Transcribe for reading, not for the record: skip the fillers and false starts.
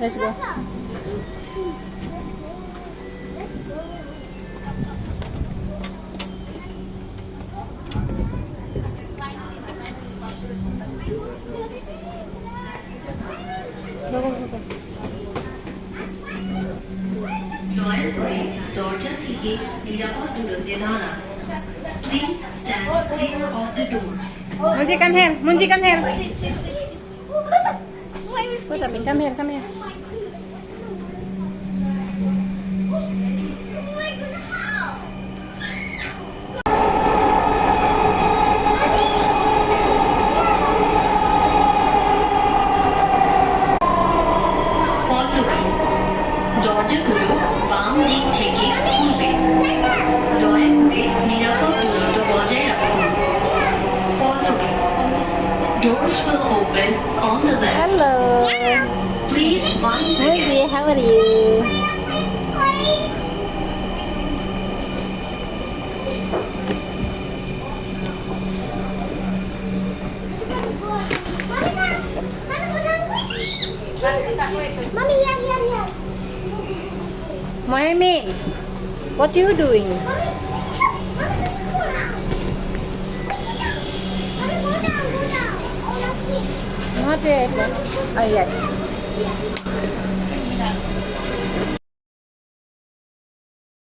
Let's go. Go, go, go, go. দয়া করে দরজা থেকে নিরাপদ দূরত্বে দাঁড়ান। Please stand clear of the doors. Munji, come here. Munji, come here. Put up in. Come here, come here. দরজাগুলো বাম দিক থেকে খুলবে। দয়া করে নিরাপদ দূরত্ব বজায় রাখুন। Following. Doors will open on the left. Hello. Please once again. Munji, how are you? Mommy, here. Mommy, what are you doing? Mommy, go down. Oh, let's see. Not yet. Oh, yes.